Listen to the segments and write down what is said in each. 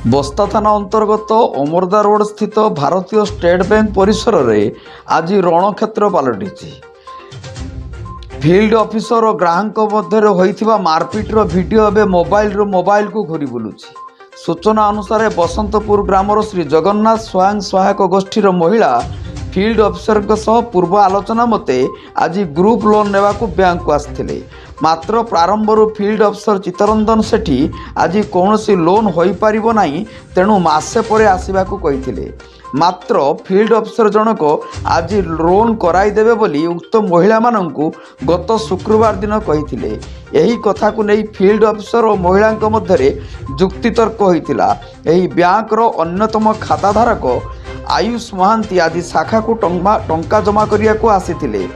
बस्ता थाना अंतर्गत अमरदा रोड स्थित भारतीय स्टेट बैंक परिसर में आज रणक्षेत्र पलटि। फिल्ड ऑफिसर और ग्राहक मध्य होइथिबा मारपीटर वीडियो एवं मोबाइल को घूरी बुलुछि। सूचना अनुसार बसंतपुर ग्रामर श्री जगन्नाथ स्वयं सहायक गोष्ठीर महिला फिल्ड ऑफिसर पूर्व आलोचना मते आज ग्रुप लोन नेवाकू बैंक को आसथिले। मात्र प्रारंभरू फिल्ड ऑफिसर चित्तरंजन सेठी आज कौनसी लोन हो पारिबो नाही, तेणु मासे परे आसिबाकू कहिथिले। मात्र फिल्ड ऑफिसर जनक आज लोन कराई देबे बोली उक्त महिला माननकू गत शुक्रवार दिन कहिथिले। एही कथा को नहीं फिल्ड ऑफिसर और महिला मध्य जुक्तितर्क होइतिला। एही बैंक रो अन्यतम खाताधारक आयुष महांती आज शाखा को टंका जमा करिया को आसीथिले।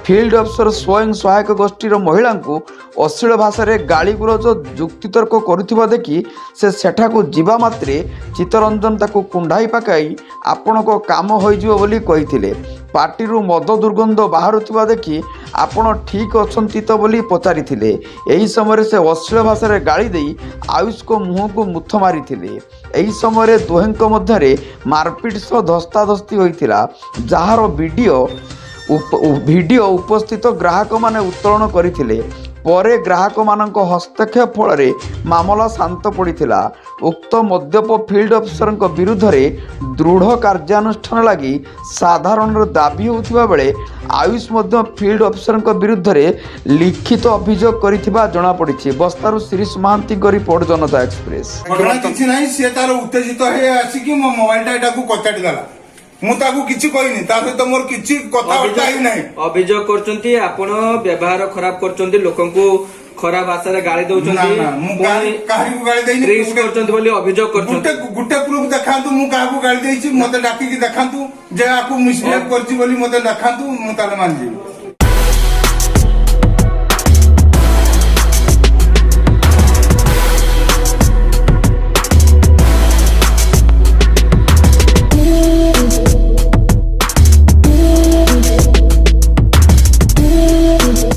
फिल्ड ऑफिसर स्वयं सहायक गोष्ठीर महिला को अश्लील भाषा रे गाली गुलज जुक्तितर्क करुथिबा देखि से सेठाकू जीवा मात्रे चित्तरंजन ताकू कुंडाई पकाई आपण को काम होइजिवो बोली कहिथिले। पार्टीरू मद दुर्गंध बाहरुथिबा देखि आपण ठीक अछंती तो बोली पचारिथिले। एही समय से अश्लील भाषा रे गाली देई आयुष को मुह को मुथ मारिथिले। एही समय दुहेंक मध्यरे मारपीट सह धस्ताधस्ती होइथिला, जहार वीडियो उपस्थित ग्राहक माने उत्तोलन करथिले। परे ग्राहक मानक हस्तक्षेप फल मामला शांत पड़िथिला। उक्त मद्यप फिल्ड ऑफिसर विरुद्ध में दृढ़ कार्यानुष्ठान लगी साधारण दाबी होउथिबा बेले आयुष मध्य फील्ड ऑफिसर विरुद्ध में लिखित अभियोग करिथिबा जणा पड़िछि। बस्तारू शिरीष महांती रिपोर्ट, जनता एक्सप्रेस। किछि नाही, से तार उत्तेजित हे आसी मो मोबाइल टा को कचाडी देला। मु ताकू किछि कहिनी, ता सहित मोर किछि कथा होता ही नाही। अभियोग करचंती आपण व्यवहार खराब करचंती, लोकंकु खराब भाषा रे गाली दउचंती। मु काहे को गाली देइनी, ट्रिक्स करचंती बोली अभियोग करचंती। गुटे प्रूफ देखांतु, मु काहे को गाली देइछि मते डाकी कि देखांतु, जे आकू मिसबिहेव करछि बोली मते देखांतु, मु ताले मान जेबी।